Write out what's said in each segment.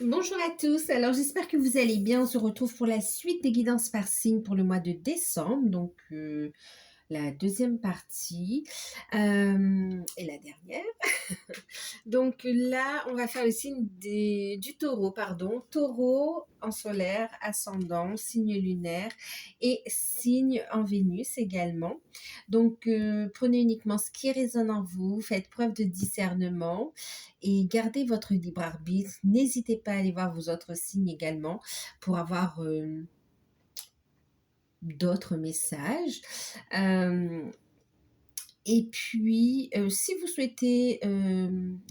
Bonjour à tous, alors j'espère que vous allez bien. On se retrouve pour la suite des guidances par signe pour le mois de décembre, donc la deuxième partie et la dernière. Donc là, on va faire le signe du taureau, pardon. Taureau en solaire, ascendant, signe lunaire et signe en Vénus également. Donc prenez uniquement ce qui résonne en vous, faites preuve de discernement et gardez votre libre arbitre. N'hésitez pas à aller voir vos autres signes également pour avoir d'autres messages. Euh, et puis, si vous souhaitez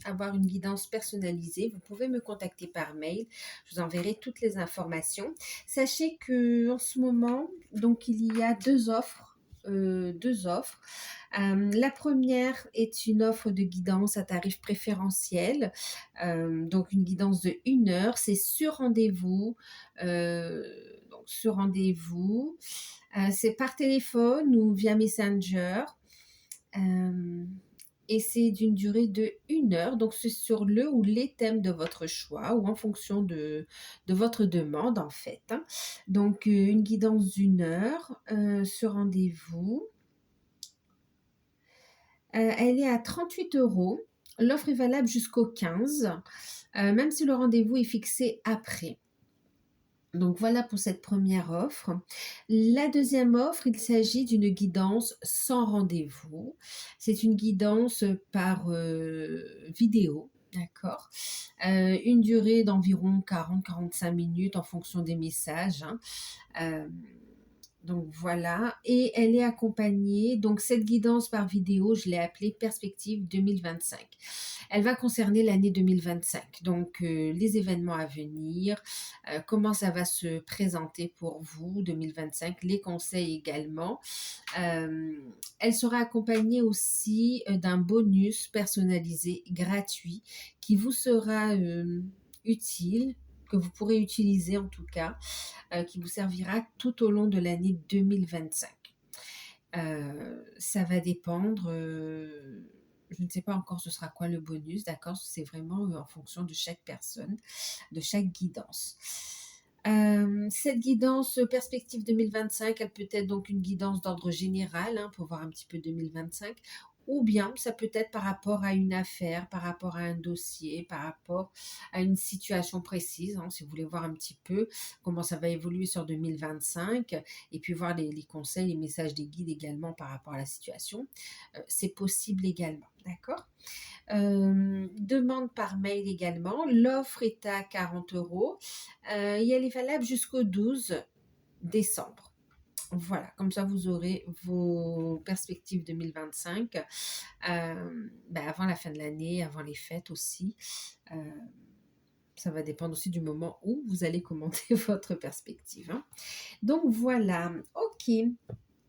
avoir une guidance personnalisée, vous pouvez me contacter par mail. Je vous enverrai toutes les informations. Sachez que en ce moment, donc il y a deux offres. La première est une offre de guidance à tarif préférentiel, donc une guidance de 1 heure, c'est sur rendez-vous, donc sur rendez-vous, c'est par téléphone ou via Messenger. Euh, et c'est d'une durée de 1 heure, donc c'est sur le ou les thèmes de votre choix ou en fonction de votre demande en fait, hein. Donc une guidance d'1 heure sur rendez-vous. Elle est à 38 euros. L'offre est valable jusqu'au 15, même si le rendez-vous est fixé après. Donc voilà pour cette première offre. La deuxième offre, il s'agit d'une guidance sans rendez-vous. C'est une guidance par vidéo, d'accord. Une durée d'environ 40-45 minutes en fonction des messages, hein. Euh, donc voilà, et elle est accompagnée, donc cette guidance par vidéo, je l'ai appelée Perspective 2025. Elle va concerner l'année 2025, donc les événements à venir, comment ça va se présenter pour vous 2025, les conseils également. Elle sera accompagnée aussi d'un bonus personnalisé gratuit qui vous sera utile, que vous pourrez utiliser en tout cas, qui vous servira tout au long de l'année 2025. Ça va dépendre, je ne sais pas encore ce sera quoi le bonus, d'accord? C'est vraiment en fonction de chaque personne, de chaque guidance. Cette guidance perspective 2025, elle peut être donc une guidance d'ordre général, hein, pour voir un petit peu 2025, ou bien ça peut être par rapport à une affaire, par rapport à un dossier, par rapport à une situation précise, hein, si vous voulez voir un petit peu comment ça va évoluer sur 2025, et puis voir les conseils, les messages des guides également par rapport à la situation. C'est possible également, d'accord? Demande par mail également. L'offre est à 40 euros et elle est valable jusqu'au 12 décembre. Voilà, comme ça vous aurez vos perspectives 2025 avant la fin de l'année, avant les fêtes aussi. Euh, Ça va dépendre aussi du moment où vous allez commenter votre perspective, hein. Donc voilà, ok.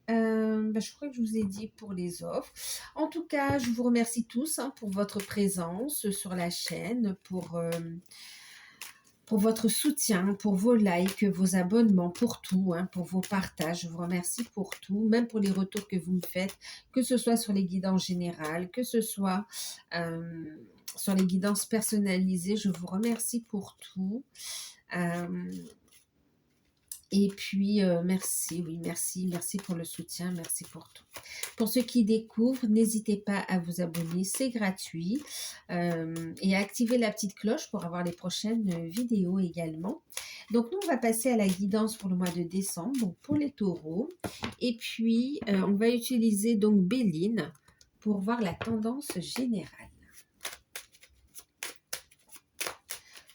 Je crois que je vous ai dit pour les offres. En tout cas, je vous remercie tous, hein, pour votre présence sur la chaîne, pour votre soutien, pour vos likes, vos abonnements, pour tout, hein, pour vos partages. Je vous remercie pour tout, même pour les retours que vous me faites, que ce soit sur les guidances générales, que ce soit sur les guidances personnalisées. Je vous remercie pour tout. Euh, et puis, merci, oui, merci pour le soutien, merci pour tout. Pour ceux qui découvrent, n'hésitez pas à vous abonner, c'est gratuit. Et à activer la petite cloche pour avoir les prochaines vidéos également. Donc, nous, on va passer à la guidance pour le mois de décembre, donc pour les taureaux. Et puis, on va utiliser donc Béline pour voir la tendance générale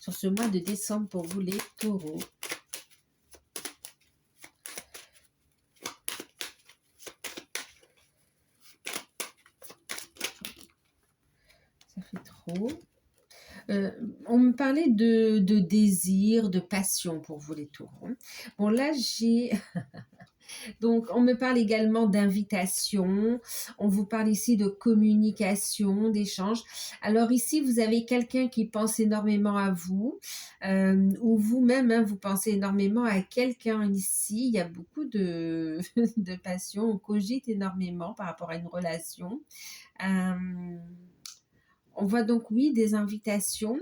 sur ce mois de décembre pour vous les taureaux. Ça fait trop. On me parlait de désir, de passion pour vous les taureaux. Bon, là, j'ai... Donc, on me parle également d'invitation. On vous parle ici de communication, d'échange. Alors ici, vous avez quelqu'un qui pense énormément à vous, ou vous-même, hein, vous pensez énormément à quelqu'un ici. Il y a beaucoup de, de passion. On cogite énormément par rapport à une relation. On voit donc, oui, des invitations.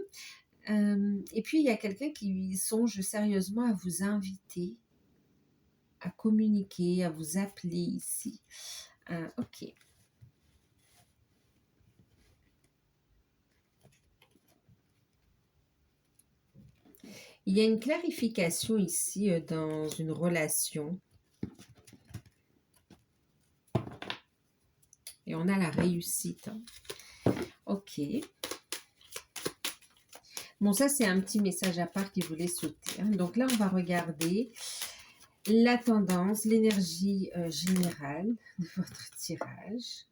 Et puis, il y a quelqu'un qui songe sérieusement à vous inviter, à communiquer, à vous appeler ici. Ok. Il y a une clarification ici dans une relation. Et on a la réussite. Hein. Ok. Bon, ça, c'est un petit message à part qui voulait sauter. Hein. Donc là, on va regarder la tendance, l'énergie générale de votre tirage.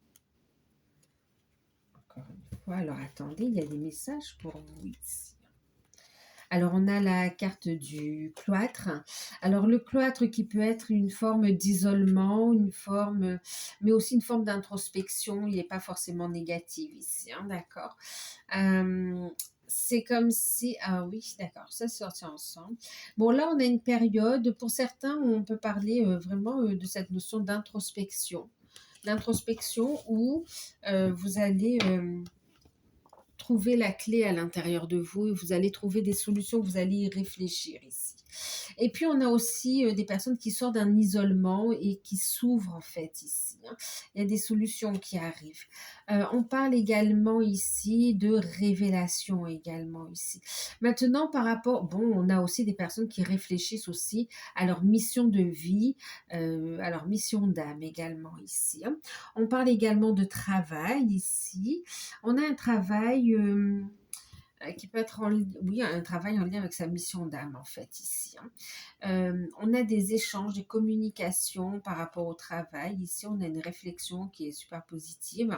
Encore une fois. Alors, attendez, il y a des messages pour vous ici. Alors, on a la carte du cloître. Alors, le cloître qui peut être une forme d'isolement, mais aussi une forme d'introspection. Il n'est pas forcément négatif ici, hein, d'accord. C'est comme si... Ah oui, d'accord, ça c'est sorti ensemble. Bon, là, on a une période, pour certains, on peut parler vraiment de cette notion d'introspection. D'introspection où vous allez... trouver la clé à l'intérieur de vous et vous allez trouver des solutions, vous allez y réfléchir ici. Et puis, on a aussi des personnes qui sortent d'un isolement et qui s'ouvrent en fait ici. Hein. Il y a des solutions qui arrivent. On parle également ici de révélation également ici. Maintenant, par rapport, bon, on a aussi des personnes qui réfléchissent aussi à leur mission de vie, à leur mission d'âme également ici. Hein. On parle également de travail ici. On a un travail qui peut être un travail en lien avec sa mission d'âme en fait ici. Hein. On a des échanges, des communications par rapport au travail. Ici, on a une réflexion qui est super positive.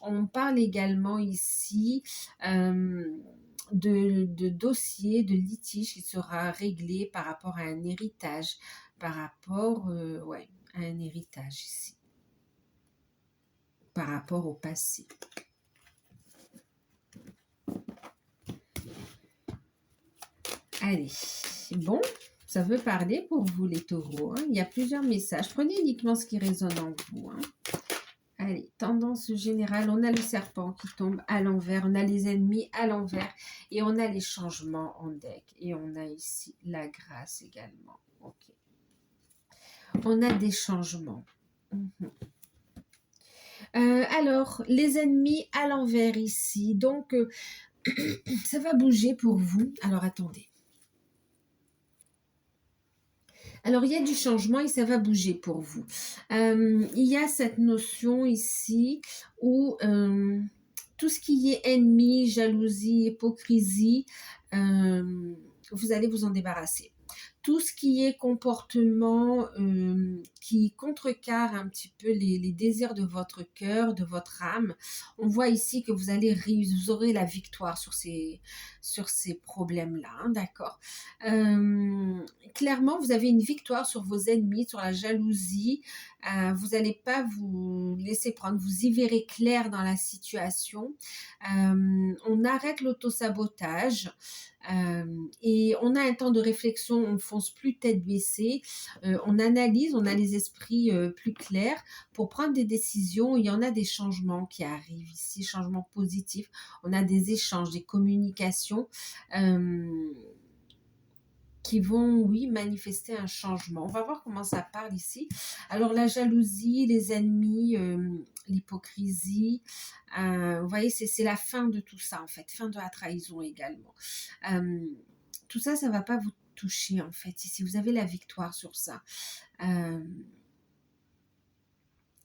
On parle également ici de dossiers, de litiges qui sera réglé par rapport à un héritage, par rapport à un héritage ici, par rapport au passé. Allez, bon, ça veut parler pour vous les taureaux. Hein. Il y a plusieurs messages. Prenez uniquement ce qui résonne en vous. Hein. Allez, tendance générale, on a le serpent qui tombe à l'envers, on a les ennemis à l'envers et on a les changements en deck. Et on a ici la grâce également. Ok. On a des changements. Alors, les ennemis à l'envers ici. Donc, ça va bouger pour vous. Alors, attendez. Alors, il y a du changement et ça va bouger pour vous. Il y a cette notion ici où tout ce qui est ennemi, jalousie, hypocrisie, vous allez vous en débarrasser. Tout ce qui est comportement qui contrecarre un petit peu les désirs de votre cœur, de votre âme, on voit ici que vous aurez la victoire sur ces problèmes-là, hein, d'accord. Clairement, vous avez une victoire sur vos ennemis, sur la jalousie. Vous n'allez pas vous laisser prendre, vous y verrez clair dans la situation. On arrête l'autosabotage. Et on a un temps de réflexion, on ne fonce plus tête baissée, on analyse, on a les esprits plus clairs pour prendre des décisions. Il y en a des changements qui arrivent ici, changements positifs, on a des échanges, des communications qui vont, oui, manifester un changement. On va voir comment ça parle ici. Alors, la jalousie, les ennemis, l'hypocrisie, vous voyez, c'est la fin de tout ça, en fait. Fin de la trahison également. Tout ça, ça ne va pas vous toucher, en fait. Ici, vous avez la victoire sur ça.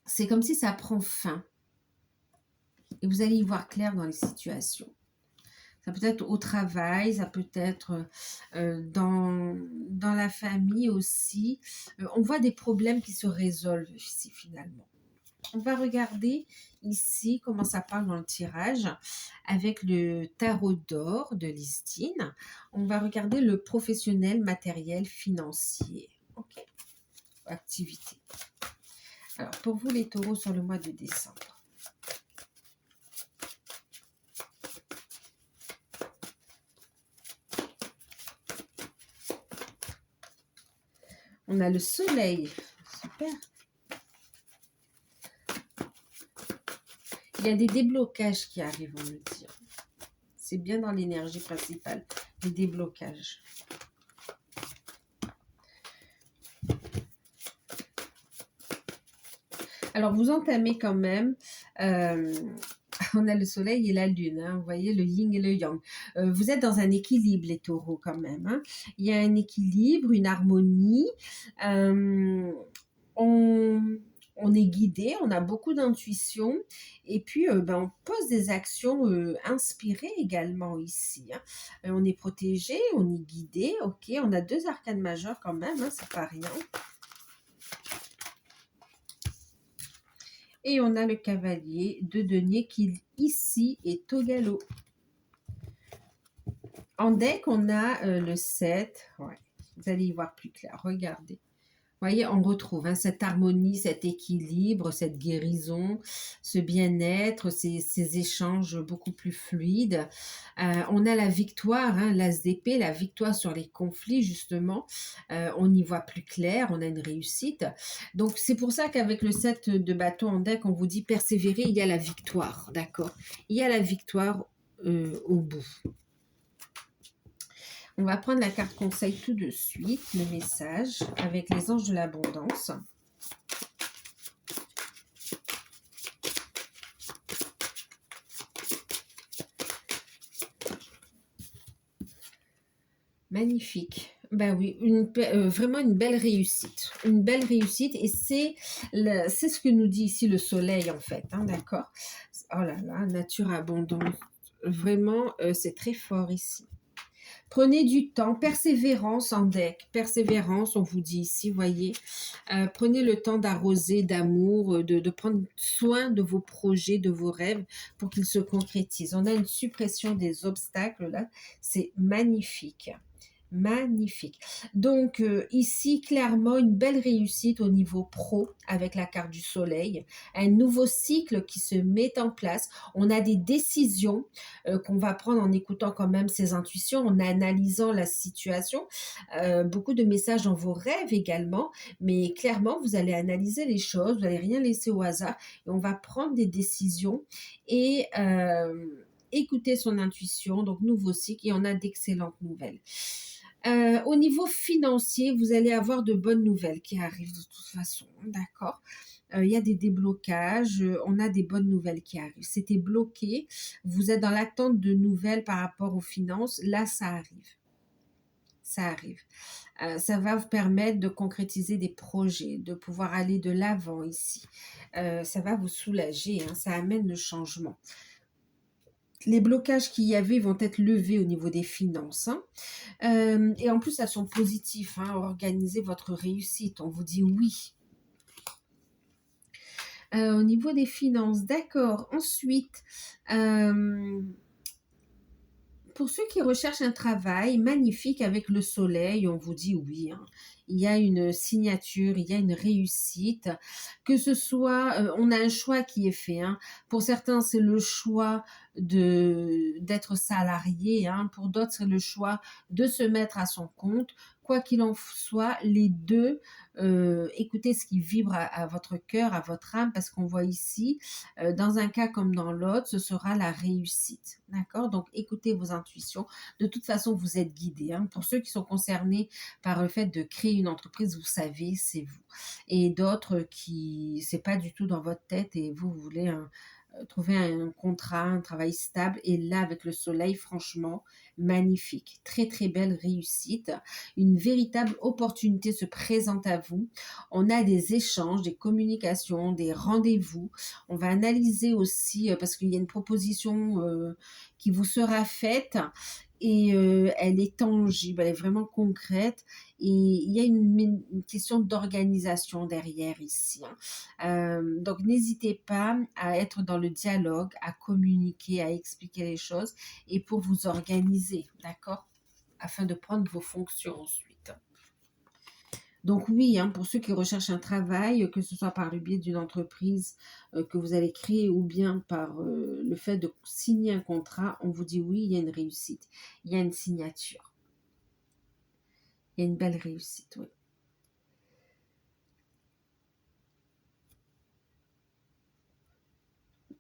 C'est comme si ça prend fin. Et vous allez y voir clair dans les situations. Ça peut être au travail, ça peut être dans la famille aussi. On voit des problèmes qui se résolvent ici finalement. On va regarder ici comment ça parle dans le tirage avec le tarot d'or de Listine. On va regarder le professionnel, matériel, financier. Ok. Activité. Alors pour vous les taureaux sur le mois de décembre. On a le soleil. Super. Il y a des déblocages qui arrivent, on me dit. C'est bien dans l'énergie principale, les déblocages. Alors, vous entamez quand même, on a le soleil et la lune, hein, vous voyez, le yin et le yang. Vous êtes dans un équilibre, les taureaux, quand même. Hein. Il y a un équilibre, une harmonie. On, on est guidé, on a beaucoup d'intuition. Et puis, on pose des actions inspirées également ici. Hein. On est protégé, on est guidé. Ok, on a 2 arcanes majeures quand même, hein, c'est pas rien. Et on a le cavalier de denier qui, ici, est au galop. En deck, on a le 7. Ouais, vous allez y voir plus clair. Regardez. Vous voyez, on retrouve cette harmonie, cet équilibre, cette guérison, ce bien-être, ces échanges beaucoup plus fluides. On a la victoire, l'as d'épée, la victoire sur les conflits, justement. On y voit plus clair, on a une réussite. Donc, c'est pour ça qu'avec le 7 de bâton en deck, on vous dit persévérer, il y a la victoire, d'accord? Il y a la victoire au bout. On va prendre la carte conseil tout de suite, le message, avec les anges de l'abondance. Magnifique. Ben oui, vraiment une belle réussite. Une belle réussite et c'est ce que nous dit ici le soleil en fait, hein, d'accord? Oh là là, nature abondante. Vraiment, c'est très fort ici. Prenez du temps, persévérance en deck, persévérance, on vous dit ici, voyez. Prenez le temps d'arroser d'amour, de prendre soin de vos projets, de vos rêves pour qu'ils se concrétisent. On a une suppression des obstacles là, c'est magnifique. Magnifique. Donc ici, clairement, une belle réussite au niveau pro avec la carte du soleil. Un nouveau cycle qui se met en place. On a des décisions qu'on va prendre en écoutant quand même ses intuitions, en analysant la situation. Beaucoup de messages dans vos rêves également. Mais clairement, vous allez analyser les choses, vous n'allez rien laisser au hasard. Et on va prendre des décisions et écouter son intuition. Donc, nouveau cycle et on a d'excellentes nouvelles. Au niveau financier, vous allez avoir de bonnes nouvelles qui arrivent de toute façon, d'accord? Il y a des déblocages, on a des bonnes nouvelles qui arrivent. C'était bloqué, vous êtes dans l'attente de nouvelles par rapport aux finances, là ça arrive. Ça arrive. Ça va vous permettre de concrétiser des projets, de pouvoir aller de l'avant ici. Ça va vous soulager, hein, ça amène le changement. Les blocages qu'il y avait vont être levés au niveau des finances. Hein. Et en plus, elles sont positives. Hein. Organisez votre réussite. On vous dit oui. Au niveau des finances, d'accord. Ensuite, pour ceux qui recherchent un travail magnifique avec le soleil, on vous dit oui. Hein. Il y a une signature, il y a une réussite. Que ce soit, on a un choix qui est fait. Hein. Pour certains, c'est le choix d'être salarié. Hein. Pour d'autres, c'est le choix de se mettre à son compte. Quoi qu'il en soit, les deux, écoutez ce qui vibre à votre cœur, à votre âme, parce qu'on voit ici, dans un cas comme dans l'autre, ce sera la réussite. D'accord? Donc, écoutez vos intuitions. De toute façon, vous êtes guidés. Hein. Pour ceux qui sont concernés par le fait de créer une entreprise, vous savez, c'est vous. Et d'autres qui, c'est pas du tout dans votre tête et vous voulez trouver un contrat, un travail stable. Et là, avec le soleil, franchement, magnifique. Très, très belle réussite. Une véritable opportunité se présente à vous. On a des échanges, des communications, des rendez-vous. On va analyser aussi, parce qu'il y a une proposition qui vous sera faite et elle est tangible, elle est vraiment concrète et il y a une question d'organisation derrière ici. Hein. Donc n'hésitez pas à être dans le dialogue, à communiquer, à expliquer les choses et pour vous organiser, d'accord? Afin de prendre vos fonctions ensuite. Donc oui, hein, pour ceux qui recherchent un travail, que ce soit par le biais d'une entreprise que vous allez créer ou bien par le fait de signer un contrat, on vous dit oui, il y a une réussite, il y a une signature. Il y a une belle réussite, oui.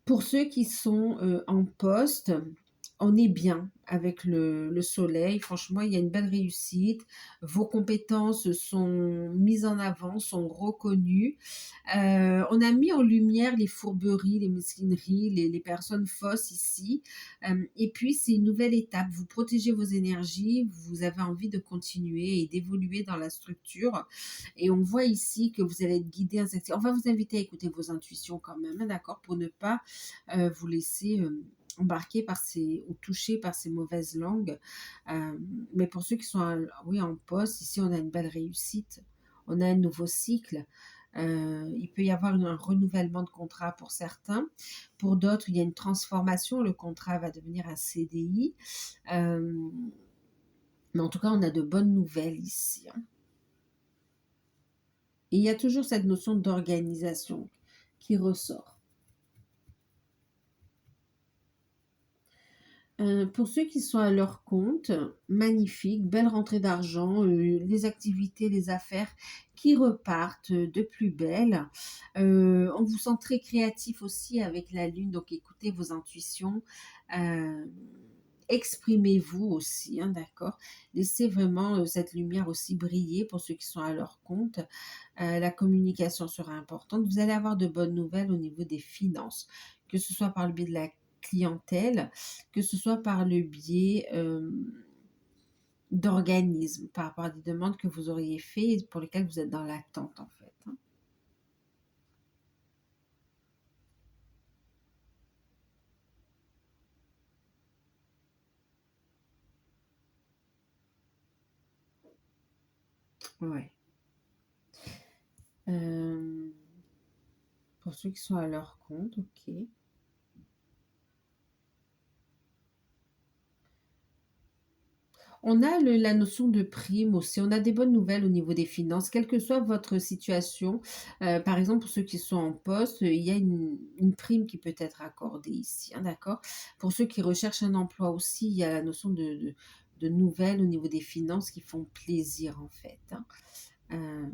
Pour ceux qui sont en poste, on est bien avec le soleil. Franchement, il y a une belle réussite. Vos compétences sont mises en avant, sont reconnues. On a mis en lumière les fourberies, les mesquineries, les personnes fausses ici. Et puis, c'est une nouvelle étape. Vous protégez vos énergies, vous avez envie de continuer et d'évoluer dans la structure. Et on voit ici que vous allez être guidé. On va vous inviter à écouter vos intuitions quand même, hein, d'accord, pour ne pas vous laisser embarquer par ces, ou toucher par ces mauvaises langues. Mais pour ceux qui sont oui, en poste, ici, on a une belle réussite. On a un nouveau cycle. Il peut y avoir un renouvellement de contrat pour certains. Pour d'autres, il y a une transformation. Le contrat va devenir un CDI. Mais en tout cas, on a de bonnes nouvelles ici, hein. Et il y a toujours cette notion d'organisation qui ressort. Pour ceux qui sont à leur compte, magnifique, belle rentrée d'argent, les activités, les affaires qui repartent de plus belle. On vous sent très créatif aussi avec la lune, donc écoutez vos intuitions. Euh, Exprimez-vous aussi, hein, d'accord? Laissez vraiment cette lumière aussi briller pour ceux qui sont à leur compte. La communication sera importante. Vous allez avoir de bonnes nouvelles au niveau des finances, que ce soit par le biais de la clientèle, que ce soit par le biais d'organismes, par rapport à des demandes que vous auriez faites et pour lesquelles vous êtes dans l'attente en fait, hein. Ouais. Euh, pour ceux qui sont à leur compte, ok. On a la notion de prime aussi. On a des bonnes nouvelles au niveau des finances, quelle que soit votre situation. Par exemple, pour ceux qui sont en poste, il y a une prime qui peut être accordée ici, hein, d'accord? Pour ceux qui recherchent un emploi aussi, il y a la notion de nouvelles au niveau des finances qui font plaisir en fait, hein. Euh,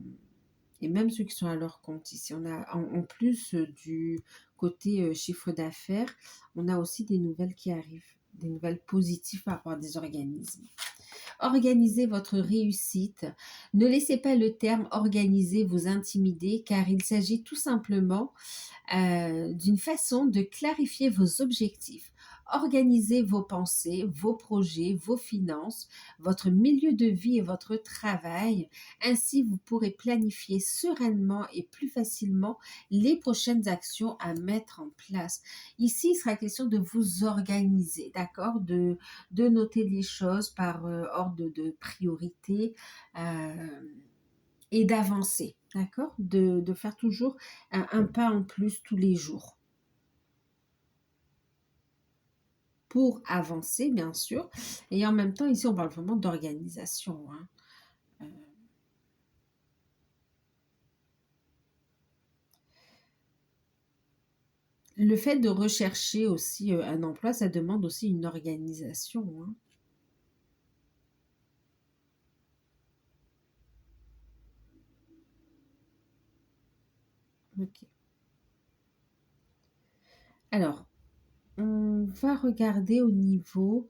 et même ceux qui sont à leur compte ici. On a en plus du côté chiffre d'affaires, on a aussi des nouvelles qui arrivent, des nouvelles positives par rapport à des organismes. Organisez votre réussite. Ne laissez pas le terme organiser vous intimider car il s'agit tout simplement d'une façon de clarifier vos objectifs. Organisez vos pensées, vos projets, vos finances, votre milieu de vie et votre travail. Ainsi, vous pourrez planifier sereinement et plus facilement les prochaines actions à mettre en place. Ici, il sera question de vous organiser, d'accord, de noter les choses par ordre de priorité. Et d'avancer, d'accord, de faire toujours un pas en plus tous les jours pour avancer, bien sûr. Et en même temps, ici, on parle vraiment d'organisation, hein. Euh, le fait de rechercher aussi un emploi, ça demande aussi une organisation, hein. Ok. Alors, on va regarder au niveau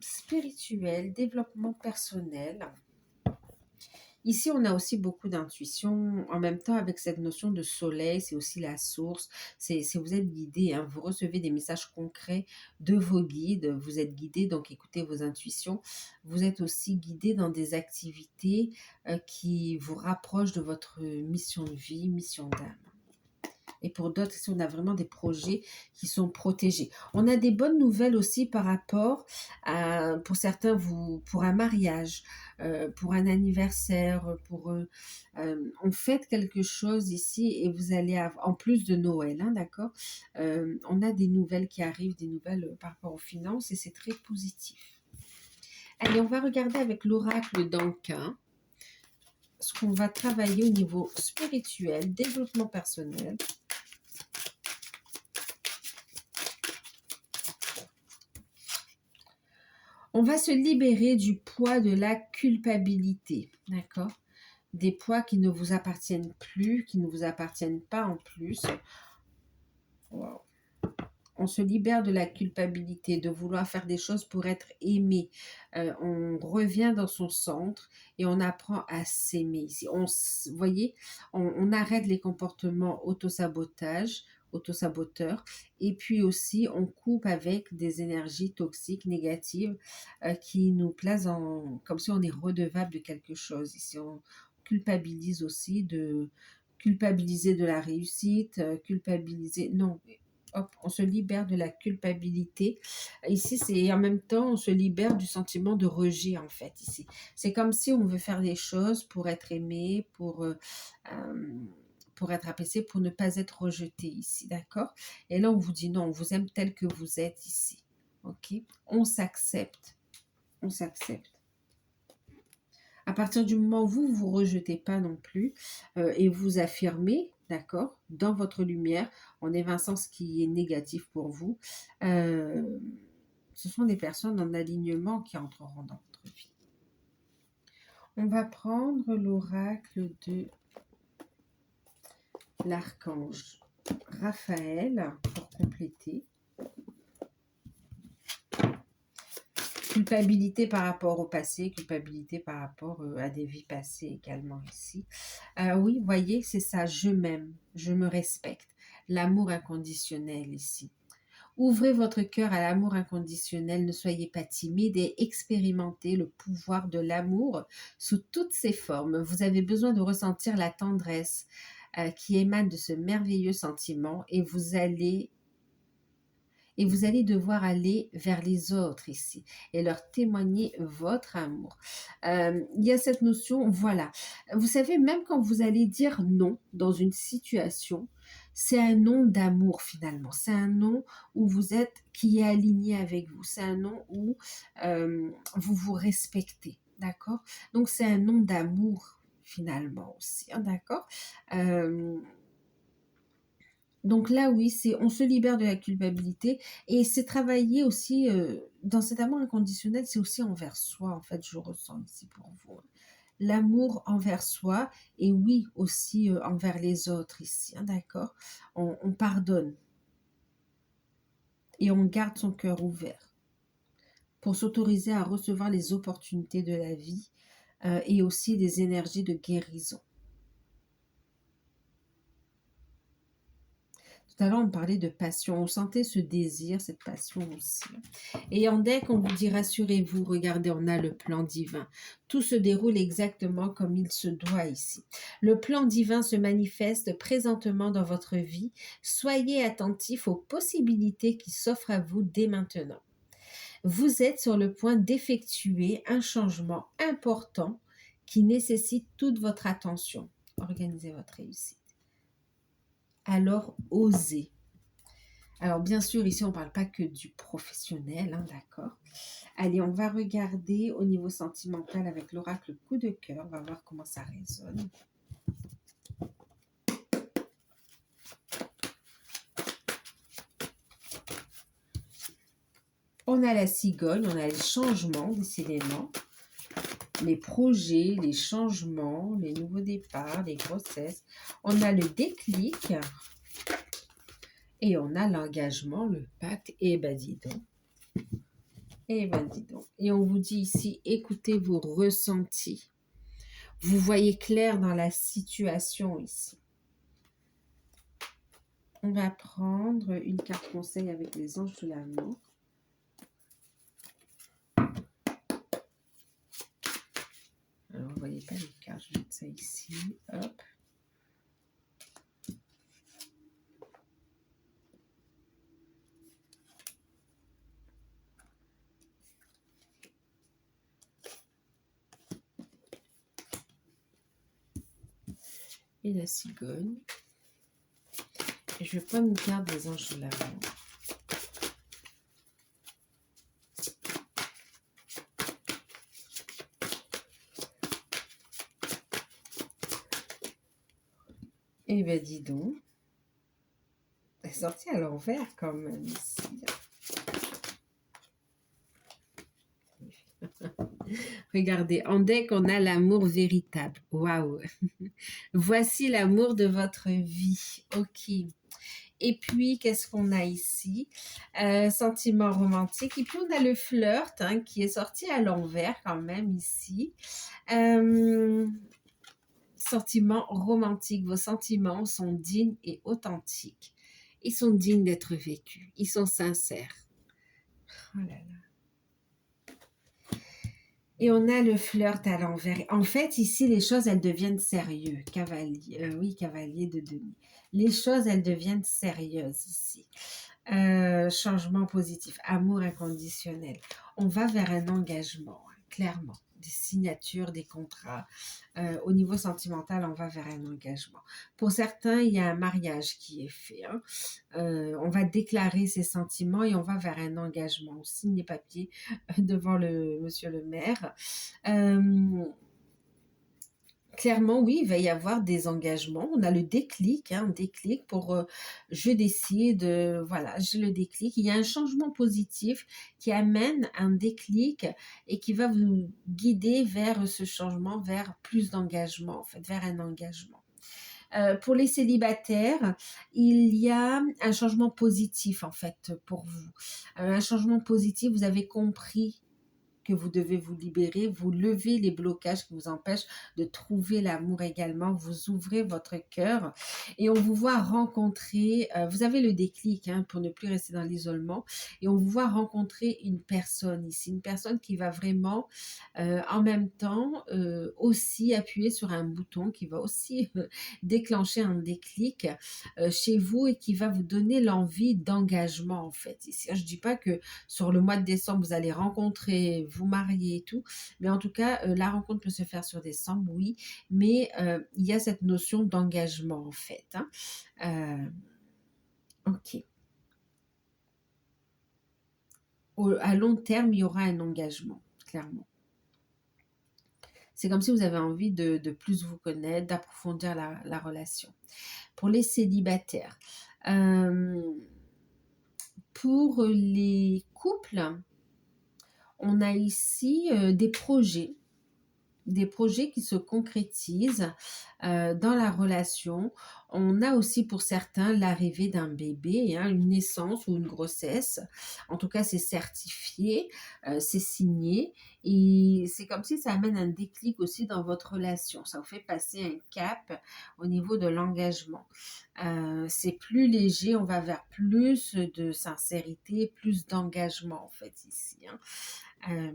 spirituel, développement personnel. Ici, on a aussi beaucoup d'intuition. En même temps, avec cette notion de soleil, c'est aussi la source. Vous êtes guidé, hein, vous recevez des messages concrets de vos guides. Vous êtes guidé, donc écoutez vos intuitions. Vous êtes aussi guidé dans des activités qui vous rapprochent de votre mission de vie, mission d'âme. Et pour d'autres, si on a vraiment des projets qui sont protégés. On a des bonnes nouvelles aussi par rapport à, pour certains, pour un mariage, pour un anniversaire, on fête quelque chose ici et vous allez avoir, en plus de Noël, hein, d'accord, on a des nouvelles qui arrivent, des nouvelles par rapport aux finances et c'est très positif. Allez, on va regarder avec l'oracle d'Anka ce qu'on va travailler au niveau spirituel, développement personnel. On va se libérer du poids de la culpabilité, d'accord? Des poids qui ne vous appartiennent plus, qui ne vous appartiennent pas en plus. Wow. On se libère de la culpabilité, de vouloir faire des choses pour être aimé. On revient dans son centre et on apprend à s'aimer ici. Vous voyez, on arrête les comportements autosaboteurs. Et puis aussi, on coupe avec des énergies toxiques, négatives, qui nous placent comme si on est redevable de quelque chose. Ici, on culpabilise aussi culpabiliser de la réussite, culpabiliser... Non, hop, on se libère de la culpabilité. Ici, c'est en même temps, on se libère du sentiment de rejet, en fait, ici. C'est comme si on veut faire des choses pour être aimé, pour être apprécié, pour ne pas être rejeté ici, d'accord? Et là, on vous dit non, on vous aime tel que vous êtes ici, ok? On s'accepte, on s'accepte. À partir du moment où vous ne vous rejetez pas non plus et vous affirmez, d'accord, dans votre lumière, en évinçant ce qui est négatif pour vous, ce sont des personnes en alignement qui entreront dans votre vie. On va prendre l'oracle de l'archange Raphaël pour compléter. Culpabilité par rapport au passé, culpabilité par rapport à des vies passées également ici. Oui, voyez, c'est ça, je m'aime, je me respecte. L'amour inconditionnel ici. Ouvrez votre cœur à l'amour inconditionnel, ne soyez pas timide et expérimentez le pouvoir de l'amour sous toutes ses formes. Vous avez besoin de ressentir la tendresse qui émane de ce merveilleux sentiment et vous allez devoir aller vers les autres ici et leur témoigner votre amour. Il y a cette notion, voilà. Vous savez, même quand vous allez dire non dans une situation, c'est un non d'amour finalement. C'est un non où vous êtes, qui est aligné avec vous. C'est un non où vous vous respectez, d'accord? Donc c'est un non d'amour finalement aussi, hein, d'accord? Donc là, oui, on se libère de la culpabilité et c'est travailler aussi dans cet amour inconditionnel, c'est aussi envers soi, en fait, je ressens ici pour vous. L'amour envers soi et oui, aussi envers les autres ici, hein, d'accord? On pardonne et on garde son cœur ouvert pour s'autoriser à recevoir les opportunités de la vie et aussi des énergies de guérison. Tout à l'heure, on parlait de passion. On sentait ce désir, cette passion aussi. Et en deck, on vous dit, rassurez-vous, regardez, on a le plan divin. Tout se déroule exactement comme il se doit ici. Le plan divin se manifeste présentement dans votre vie. Soyez attentifs aux possibilités qui s'offrent à vous dès maintenant. Vous êtes sur le point d'effectuer un changement important qui nécessite toute votre attention. Organisez votre réussite. Alors, osez. Alors, bien sûr, ici, on ne parle pas que du professionnel, hein, d'accord? Allez, on va regarder au niveau sentimental avec l'oracle coup de cœur. On va voir comment ça résonne. On a la cigogne, on a les changements, décidément. Les projets, les changements, les nouveaux départs, les grossesses. On a le déclic. Et on a l'engagement, le pacte. Et ben dis donc. Et ben dis donc. Et on vous dit ici, écoutez vos ressentis. Vous voyez clair dans la situation ici. On va prendre une carte conseil avec les anges de l'amour. Alors, vous ne voyez pas les cartes, je vais mettre ça ici. Hop. Et la cigogne. Et je vais prendre une carte des anges de l'amour. Eh bien, dis donc. Elle est sortie à l'envers quand même ici. Regardez, en deck, on a l'amour véritable. Waouh! Voici l'amour de votre vie. Ok. Et puis, qu'est-ce qu'on a ici? Sentiment romantique. Et puis, on a le flirt hein, qui est sorti à l'envers quand même ici. Euh, Sentiment romantique. Vos sentiments sont dignes et authentiques. Ils sont dignes d'être vécus. Ils sont sincères. Oh là là. Et on a le flirt à l'envers. En fait, ici, les choses, elles deviennent sérieuses. Cavalier, oui, cavalier de demi. Les choses, elles deviennent sérieuses ici. Changement positif, amour inconditionnel. On va vers un engagement, hein, clairement. Des signatures, des contrats. Au niveau sentimental, on va vers un engagement. Pour certains, il y a un mariage qui est fait. Hein. On va déclarer ses sentiments et on va vers un engagement. On signe les papiers devant le monsieur le maire. Clairement, oui, il va y avoir des engagements. On a le déclic, hein, un déclic pour je décide, voilà, j'ai le déclic. Il y a un changement positif qui amène un déclic et qui va vous guider vers ce changement, vers plus d'engagement, en fait, vers un engagement. Pour les célibataires, il y a un changement positif, en fait, pour vous. Un changement positif, vous avez compris que vous devez vous libérer, vous levez les blocages qui vous empêchent de trouver l'amour également, vous ouvrez votre cœur et on vous voit rencontrer, vous avez le déclic hein, pour ne plus rester dans l'isolement et on vous voit rencontrer une personne ici, une personne qui va vraiment en même temps aussi appuyer sur un bouton qui va aussi déclencher un déclic chez vous et qui va vous donner l'envie d'engagement en fait. Ici, je ne dis pas que sur le mois de décembre, vous allez rencontrer, vous marier et tout. Mais en tout cas, la rencontre peut se faire sur décembre, oui. Mais il y a cette notion d'engagement, en fait. Hein. Ok. À long terme, il y aura un engagement, clairement. C'est comme si vous avez envie de plus vous connaître, d'approfondir la relation. Pour les célibataires, pour les couples, on a ici des projets qui se concrétisent dans la relation. On a aussi pour certains l'arrivée d'un bébé, hein, une naissance ou une grossesse. En tout cas, c'est certifié, c'est signé. Et c'est comme si ça amène un déclic aussi dans votre relation. Ça vous fait passer un cap au niveau de l'engagement. C'est plus léger, on va vers plus de sincérité, plus d'engagement en fait ici. Hein.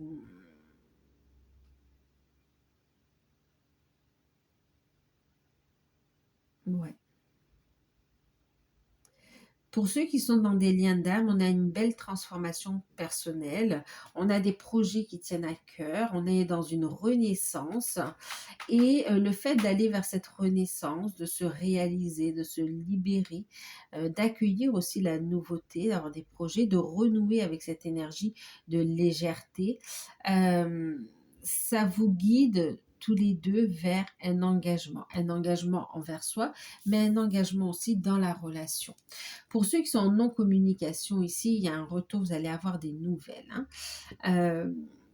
Ouais. Pour ceux qui sont dans des liens d'âme, on a une belle transformation personnelle, on a des projets qui tiennent à cœur, on est dans une renaissance et le fait d'aller vers cette renaissance, de se réaliser, de se libérer, d'accueillir aussi la nouveauté, d'avoir des projets, de renouer avec cette énergie de légèreté, euh, ça vous guide tous les deux vers un engagement envers soi, mais un engagement aussi dans la relation. Pour ceux qui sont en non-communication, ici, il y a un retour, vous allez avoir des nouvelles. Hein.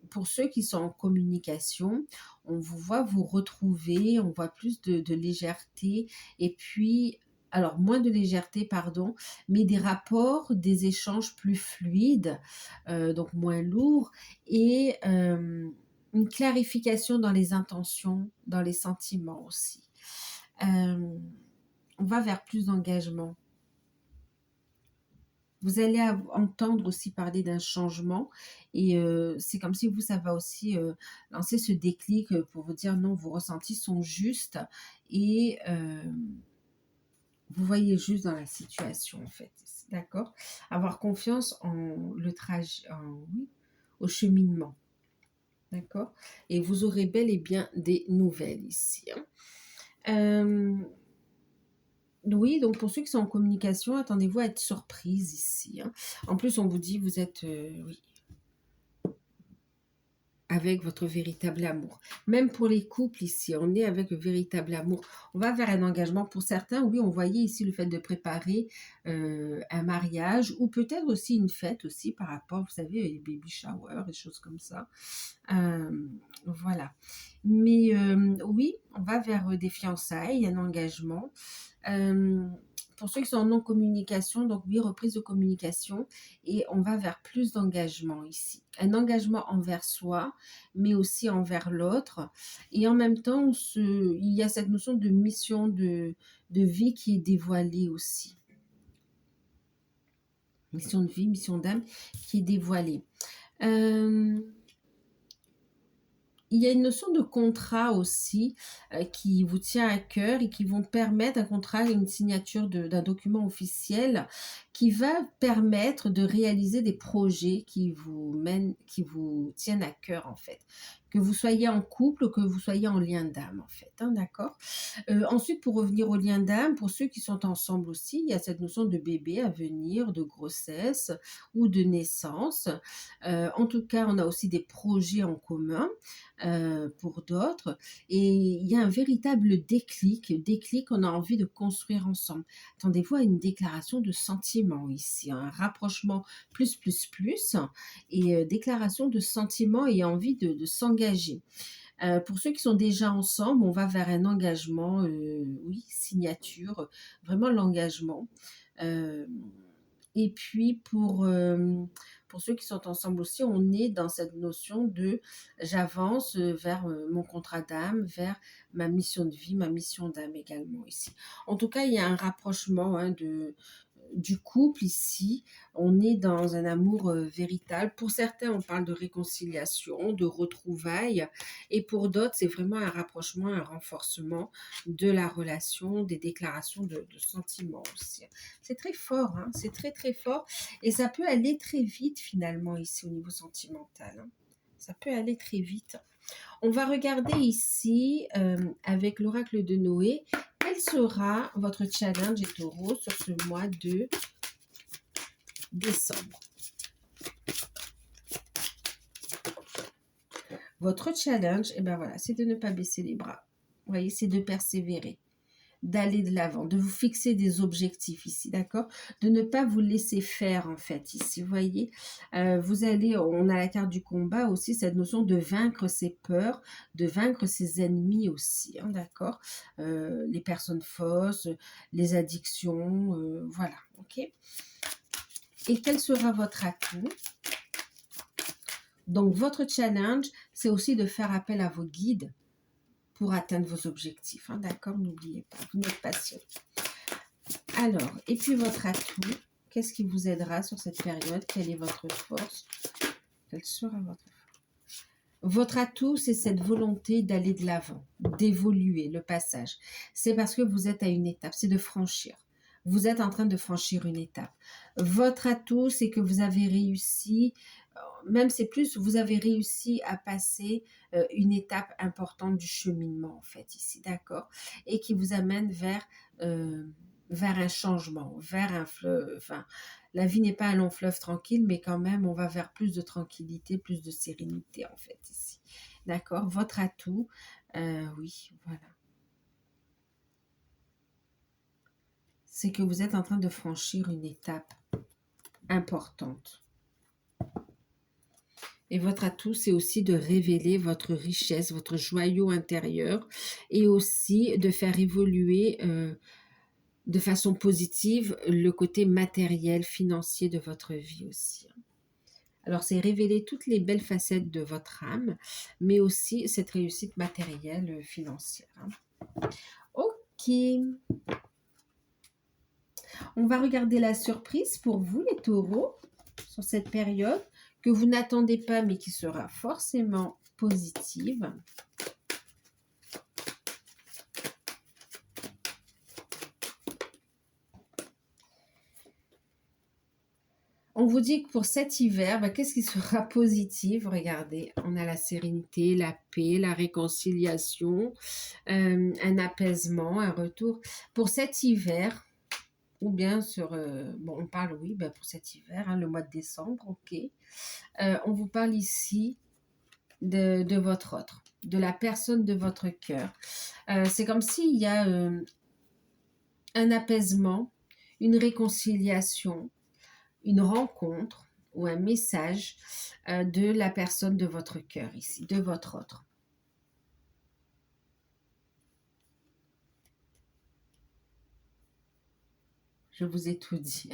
Pour ceux qui sont en communication, on vous voit vous retrouver, on voit plus de légèreté et puis, alors moins de légèreté, pardon, mais des rapports, des échanges plus fluides, donc moins lourds et une clarification dans les intentions, dans les sentiments aussi. On va vers plus d'engagement. Vous allez entendre aussi parler d'un changement et c'est comme si vous, ça va aussi lancer ce déclic pour vous dire non, vos ressentis sont justes et vous voyez juste dans la situation en fait. D'accord. Avoir confiance en le trajet, oui, au cheminement. D'accord. Et vous aurez bel et bien des nouvelles ici. Hein. Oui, donc pour ceux qui sont en communication, attendez-vous à être surprise ici. Hein. En plus, on vous dit, vous êtes, oui, avec votre véritable amour. Même pour les couples ici, on est avec le véritable amour. On va vers un engagement. Pour certains, oui, on voyait ici le fait de préparer un mariage ou peut-être aussi une fête aussi par rapport, vous savez, les baby showers, des choses comme ça. Voilà. Mais oui, on va vers des fiançailles, un engagement. pour ceux qui sont en non-communication, donc oui, reprise de communication et on va vers plus d'engagement ici. Un engagement envers soi, mais aussi envers l'autre. Et en même temps, il y a cette notion de mission de vie qui est dévoilée aussi. Mission de vie, mission d'âme qui est dévoilée. Il y a une notion de contrat aussi qui vous tient à cœur et qui vont permettre un contrat, une signature d'un document officiel qui va permettre de réaliser des projets qui vous tiennent à cœur en fait. Que vous soyez en couple ou que vous soyez en lien d'âme en fait, hein, d'accord. Ensuite, pour revenir au lien d'âme, pour ceux qui sont ensemble aussi, il y a cette notion de bébé à venir, de grossesse ou de naissance. En tout cas, on a aussi des projets en commun. Pour d'autres. Et il y a un véritable déclic, on a envie de construire ensemble. Attendez-vous à une déclaration de sentiment ici, un rapprochement plus, et déclaration de sentiment et envie de s'engager. Pour ceux qui sont déjà ensemble, on va vers un engagement, oui, signature, vraiment l'engagement. Et puis pour ceux qui sont ensemble aussi, on est dans cette notion de j'avance vers mon contrat d'âme, vers ma mission de vie, ma mission d'âme également ici. En tout cas, il y a un rapprochement hein, du couple ici. On est dans un amour véritable. Pour certains, on parle de réconciliation, de retrouvailles. Et pour d'autres, c'est vraiment un rapprochement, un renforcement de la relation, des déclarations de sentiments aussi. C'est très fort, hein, c'est très très fort. Et ça peut aller très vite finalement ici au niveau sentimental. Hein. Ça peut aller très vite. On va regarder ici avec l'oracle de Noé. Quel sera votre challenge et taureau sur ce mois de décembre? Votre challenge, et ben voilà, c'est de ne pas baisser les bras. Vous voyez, c'est de persévérer, d'aller de l'avant, de vous fixer des objectifs ici, d'accord? De ne pas vous laisser faire en fait ici, vous voyez? On a la carte du combat aussi, cette notion de vaincre ses peurs, de vaincre ses ennemis aussi, hein, d'accord? Les personnes fausses, les addictions, voilà, ok? Et quel sera votre atout? Donc votre challenge, c'est aussi de faire appel à vos guides pour atteindre vos objectifs, hein, d'accord? N'oubliez pas, vous n'êtes pas seul. Alors, et puis votre atout, qu'est-ce qui vous aidera sur cette période? Quelle est votre force? Quelle sera votre force? Votre atout, c'est cette volonté d'aller de l'avant, d'évoluer, le passage. C'est parce que vous êtes à une étape, c'est de franchir. Vous êtes en train de franchir une étape. Votre atout, c'est que vous avez réussi, même c'est plus, vous avez réussi à passer une étape importante du cheminement, en fait, ici, d'accord? Et qui vous amène vers un changement, vers un fleuve. Enfin, la vie n'est pas un long fleuve tranquille, mais quand même, on va vers plus de tranquillité, plus de sérénité, en fait, ici. D'accord? Votre atout, oui, voilà. C'est que vous êtes en train de franchir une étape importante. Et votre atout, c'est aussi de révéler votre richesse, votre joyau intérieur et aussi de faire évoluer de façon positive le côté matériel, financier de votre vie aussi. Alors, c'est révéler toutes les belles facettes de votre âme, mais aussi cette réussite matérielle, financière. Hein. Ok. On va regarder la surprise pour vous, les taureaux, sur cette période que vous n'attendez pas, mais qui sera forcément positive. On vous dit que pour cet hiver, qu'est-ce qui sera positif? Regardez, on a la sérénité, la paix, la réconciliation, un apaisement, un retour. Pour cet hiver, ou bien on parle, oui, pour cet hiver, hein, le mois de décembre, ok. On vous parle ici de votre autre, de la personne de votre cœur. C'est comme s'il y a un apaisement, une réconciliation, une rencontre ou un message de la personne de votre cœur ici, de votre autre. Je vous ai tout dit.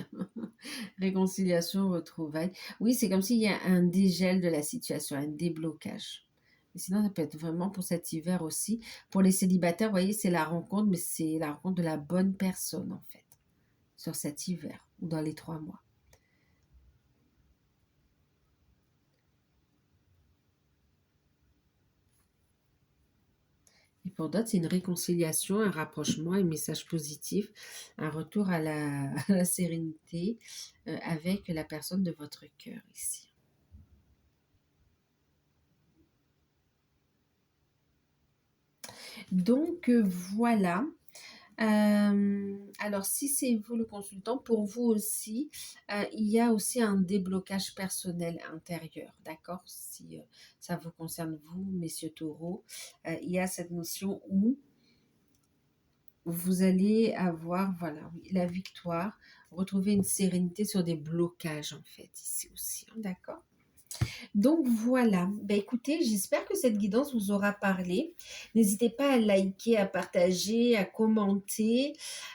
Réconciliation, retrouvailles. Oui, c'est comme s'il y a un dégel de la situation, un déblocage. Et sinon, ça peut être vraiment pour cet hiver aussi. Pour les célibataires, vous voyez, c'est la rencontre, mais c'est la rencontre de la bonne personne, en fait, sur cet hiver ou dans les 3 mois. Et pour d'autres, c'est une réconciliation, un rapprochement, un message positif, un retour à la, à la sérénité avec la personne de votre cœur ici. Donc voilà. Alors, si c'est vous le consultant, pour vous aussi, il y a aussi un déblocage personnel intérieur, d'accord? Si ça vous concerne, vous, messieurs taureaux, il y a cette notion où vous allez avoir, voilà, oui, la victoire, retrouver une sérénité sur des blocages, en fait, ici aussi, hein, d'accord? Donc voilà, bah, écoutez, j'espère que cette guidance vous aura parlé. N'hésitez pas à liker, à partager, à commenter,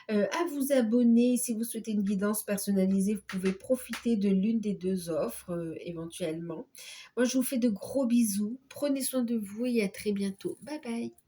à vous abonner. Si vous souhaitez une guidance personnalisée, vous pouvez profiter de l'une des deux offres éventuellement. Moi, je vous fais de gros bisous. Prenez soin de vous et à très bientôt. Bye bye.